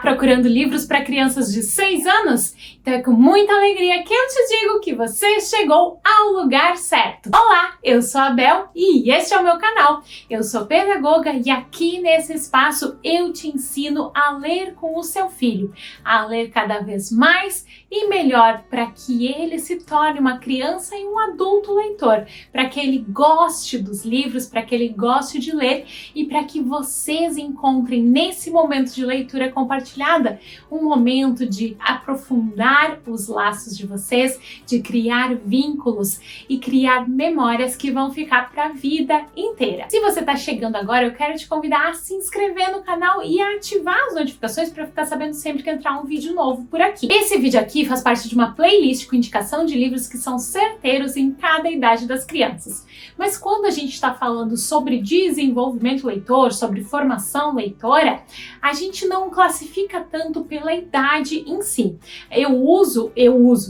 procurando livros para crianças de 6 anos? Então é com muita alegria que eu te digo que você chegou ao lugar certo. Olá, eu sou a Bel e este é o meu canal. Eu sou pedagoga e aqui nesse espaço eu te ensino a ler com o seu filho, a ler cada vez mais e melhor para que ele se torne uma criança e um adulto leitor, para que ele goste dos livros, para que ele goste de ler e para que vocês encontrem nesse momento de leitura compartilhada um momento de aprofundar os laços de vocês, de criar vínculos e criar memórias que vão ficar para a vida inteira. Se você está chegando agora, eu quero te convidar a se inscrever no canal e a ativar as notificações para ficar sabendo sempre que entrar um vídeo novo por aqui. Esse vídeo aqui faz parte de uma playlist com indicação de livros que são certeiros em cada idade das crianças. Mas quando a gente está falando sobre desenvolvimento leitor, sobre formação leitora, a gente não classifica tanto pela idade em si. Eu uso,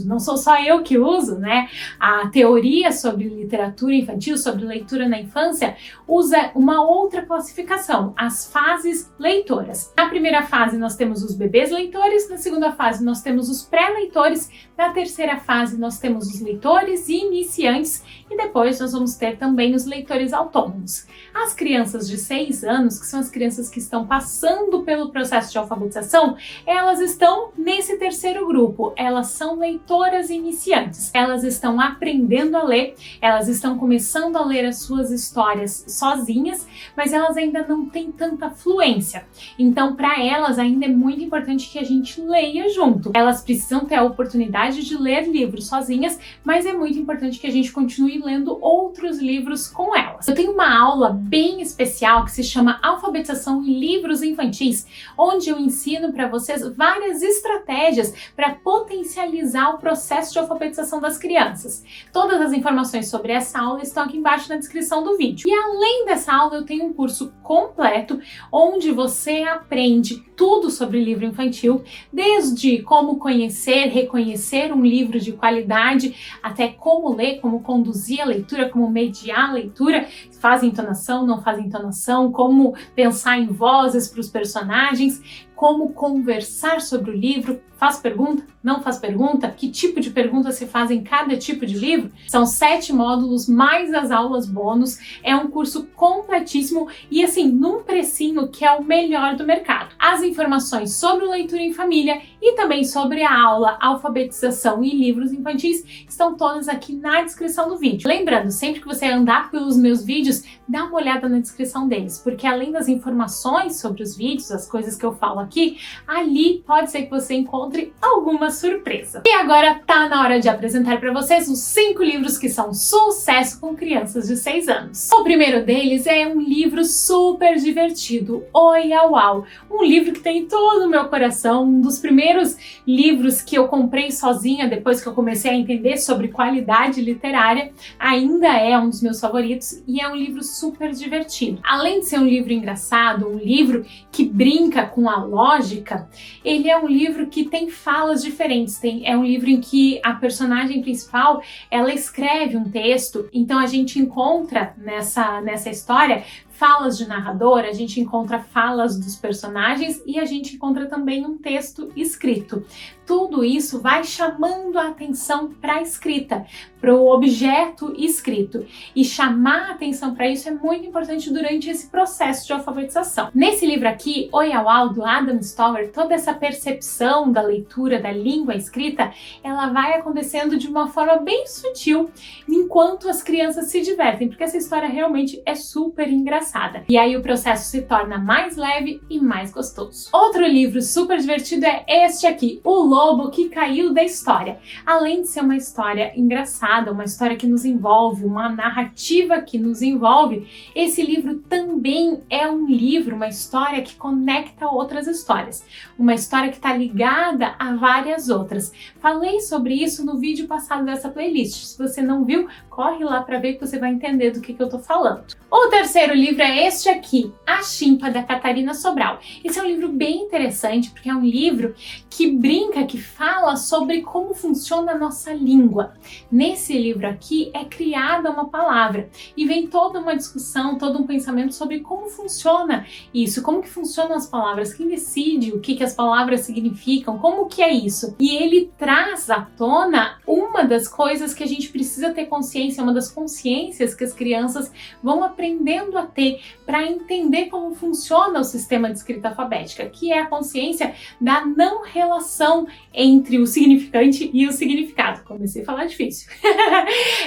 não sou só eu que uso, né? A teoria sobre literatura infantil, sobre leitura na infância, usa uma outra classificação, as fases leitoras. Na primeira fase nós temos os bebês leitores, na segunda fase nós temos os pré-leitores, na terceira fase nós temos os leitores iniciantes e depois nós vamos ter também os leitores autônomos. As crianças de 6 anos, que são as crianças que estão passando pelo processo de alfabetização, elas estão nesse terceiro grupo, elas são leitoras iniciantes. Elas estão aprendendo a ler, elas estão começando a ler as suas histórias sozinhas, mas elas ainda não têm tanta fluência. Então, para elas ainda é muito importante que a gente leia junto. Elas precisam ter a oportunidade de ler livros sozinhas, mas é muito importante que a gente continue lendo outros livros com elas. Eu tenho uma aula bem especial que se chama Alfabetização em Livros Infantis, onde eu ensino para vocês várias estratégias para potencializar o processo de alfabetização das crianças. Todas as informações sobre essa aula estão aqui embaixo na descrição do vídeo. E além dessa aula, eu tenho um curso completo onde você aprende tudo sobre livro infantil, desde como conhecer, reconhecer um livro de qualidade, até como ler, como conduzir a leitura, como mediar a leitura, faz entonação, não faz entonação, como pensar em vozes para os personagens, como conversar sobre o livro, faz pergunta, não faz pergunta, que tipo de pergunta se faz em cada tipo de livro. São 7 módulos, mais as aulas bônus, é um curso completíssimo e assim, num precinho que é o melhor do mercado. As informações sobre leitura em família e também sobre a aula Alfabetização e Livros Infantis estão todas aqui na descrição do vídeo. Lembrando, sempre que você andar pelos meus vídeos, dá uma olhada na descrição deles, porque além das informações sobre os vídeos, as coisas que eu falo aqui, ali pode ser que você encontre alguma surpresa. E agora tá na hora de apresentar para vocês os 5 livros que são sucesso com crianças de 6 anos. O primeiro deles é um livro super divertido, Oi Au Au, um livro que tem todo o meu coração, um dos primeiros livros que eu comprei sozinha depois que eu comecei a entender sobre qualidade literária, ainda é um dos meus favoritos e é um livro super divertido. Além de ser um livro engraçado, um livro que brinca com a lógica, ele é um livro que tem falas diferentes. É um livro em que a personagem principal, ela escreve um texto, então a gente encontra nessa história falas de narrador, a gente encontra falas dos personagens e a gente encontra também um texto escrito. Tudo isso vai chamando a atenção para a escrita, para o objeto escrito. E chamar a atenção para isso é muito importante durante esse processo de alfabetização. Nesse livro aqui, Oi Au Au, do Adam Stover, toda essa percepção da leitura, da língua escrita, ela vai acontecendo de uma forma bem sutil, enquanto as crianças se divertem, porque essa história realmente é super engraçada. E aí o processo se torna mais leve e mais gostoso. Outro livro super divertido é este aqui, O Lobo que Caiu da História. Além de ser uma história engraçada, uma história que nos envolve, uma narrativa que nos envolve, esse livro também é um livro, uma história que conecta outras histórias. Uma história que está ligada a várias outras. Falei sobre isso no vídeo passado dessa playlist. Se você não viu, corre lá para ver que você vai entender do que eu tô falando. O terceiro livro livro é este aqui, A Chimpa, da Catarina Sobral. Esse é um livro bem interessante porque é um livro que brinca, que fala sobre como funciona a nossa língua. Nesse livro aqui é criada uma palavra e vem toda uma discussão, todo um pensamento sobre como funciona isso, como que funcionam as palavras, quem decide o que as palavras significam, como que é isso. E ele traz à tona uma das coisas que a gente precisa ter consciência, uma das consciências que as crianças vão aprendendo a ter para entender como funciona o sistema de escrita alfabética, que é a consciência da não relação entre o significante e o significado. Comecei a falar difícil.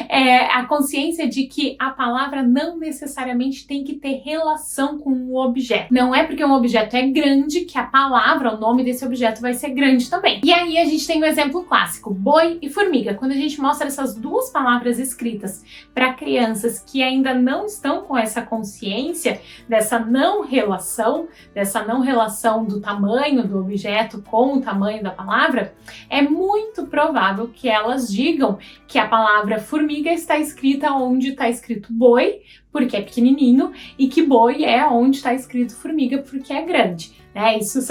É a consciência de que a palavra não necessariamente tem que ter relação com o objeto. Não é porque um objeto é grande que a palavra, o nome desse objeto vai ser grande também. E aí a gente tem um exemplo clássico, boi e formiga. Quando a gente mostra essas duas palavras escritas para crianças que ainda não estão com essa consciência dessa não relação do tamanho do objeto com o tamanho da palavra, é muito provável que elas digam que a palavra formiga está escrita onde está escrito boi, porque é pequenininho, e que boi é onde está escrito formiga, porque é grande. Isso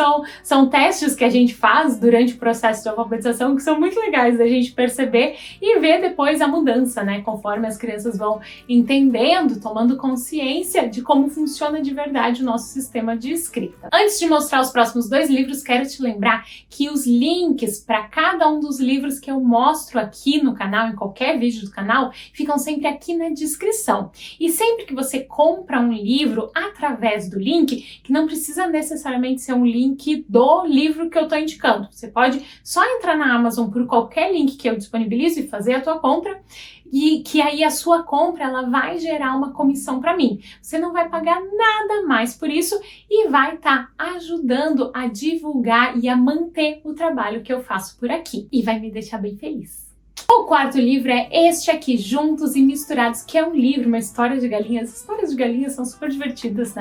são testes que a gente faz durante o processo de alfabetização que são muito legais da gente perceber e ver depois a mudança, conforme as crianças vão entendendo, tomando consciência de como funciona de verdade o nosso sistema de escrita. Antes de mostrar os próximos 2 livros, quero te lembrar que os links para cada um dos livros que eu mostro aqui no canal, em qualquer vídeo do canal, ficam sempre aqui na descrição. E sempre que você compra um livro através do link, que não precisa necessariamente ser um link do livro que eu estou indicando. Você pode só entrar na Amazon por qualquer link que eu disponibilizo e fazer a tua compra, e que aí a sua compra ela vai gerar uma comissão para mim. Você não vai pagar nada mais por isso e vai estar ajudando a divulgar e a manter o trabalho que eu faço por aqui. E vai me deixar bem feliz. O 4º livro é este aqui, Juntos e Misturados, que é um livro, uma história de galinhas. As histórias de galinhas são super divertidas,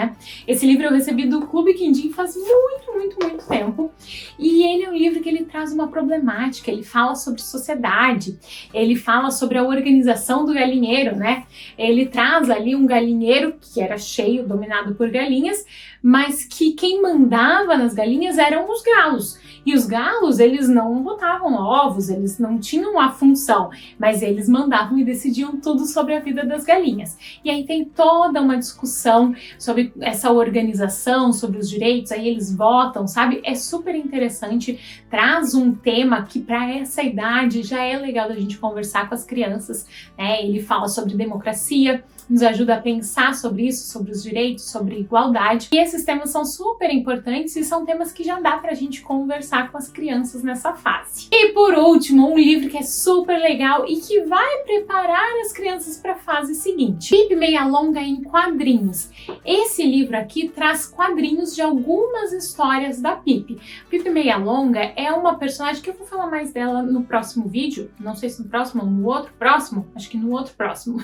Esse livro eu recebi do Clube Quindim faz muito tempo. E ele é um livro que ele traz uma problemática, ele fala sobre sociedade, ele fala sobre a organização do galinheiro, Ele traz ali um galinheiro que era cheio, dominado por galinhas, mas que quem mandava nas galinhas eram os galos. E os galos, eles não botavam ovos, eles não tinham a função, mas eles mandavam e decidiam tudo sobre a vida das galinhas. E aí tem toda uma discussão sobre essa organização, sobre os direitos, aí eles votam, É super interessante, traz um tema que para essa idade já é legal da gente conversar com as crianças, Ele fala sobre democracia, nos ajuda a pensar sobre isso, sobre os direitos, sobre igualdade. E esses temas são super importantes e são temas que já dá pra gente conversar com as crianças nessa fase. E por último, um livro que é super legal e que vai preparar as crianças para a fase seguinte. Pipi Meia Longa em quadrinhos. Esse livro aqui traz quadrinhos de algumas histórias da Pipi. Pipi Meia Longa é uma personagem que eu vou falar mais dela no próximo vídeo. Não sei se no próximo ou no outro próximo. Acho que no outro próximo.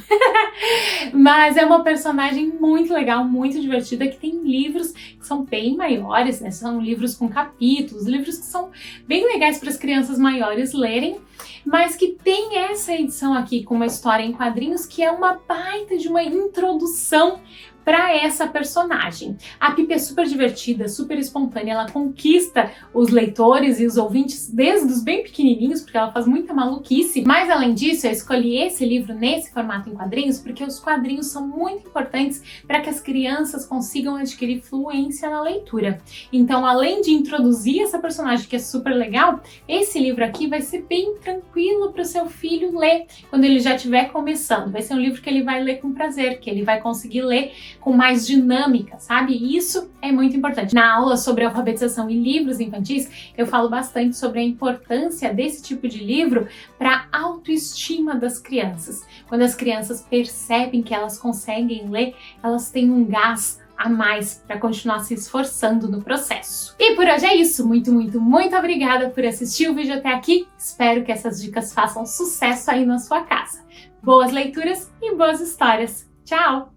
Mas é uma personagem muito legal, muito divertida, que tem livros que são bem maiores, São livros com capítulos, livros que são bem legais para as crianças maiores lerem, mas que tem essa edição aqui com uma história em quadrinhos que é uma baita de uma introdução para essa personagem. A Pipi é super divertida, super espontânea, ela conquista os leitores e os ouvintes desde os bem pequenininhos, porque ela faz muita maluquice. Mas além disso, eu escolhi esse livro nesse formato em quadrinhos porque os quadrinhos são muito importantes para que as crianças consigam adquirir fluência na leitura. Então, além de introduzir essa personagem que é super legal, esse livro aqui vai ser bem tranquilo para o seu filho ler quando ele já estiver começando. Vai ser um livro que ele vai ler com prazer, que ele vai conseguir ler com mais dinâmica, E isso é muito importante. Na aula sobre alfabetização e livros infantis, eu falo bastante sobre a importância desse tipo de livro para a autoestima das crianças. Quando as crianças percebem que elas conseguem ler, elas têm um gás a mais para continuar se esforçando no processo. E por hoje é isso. Muito obrigada por assistir o vídeo até aqui. Espero que essas dicas façam sucesso aí na sua casa. Boas leituras e boas histórias. Tchau!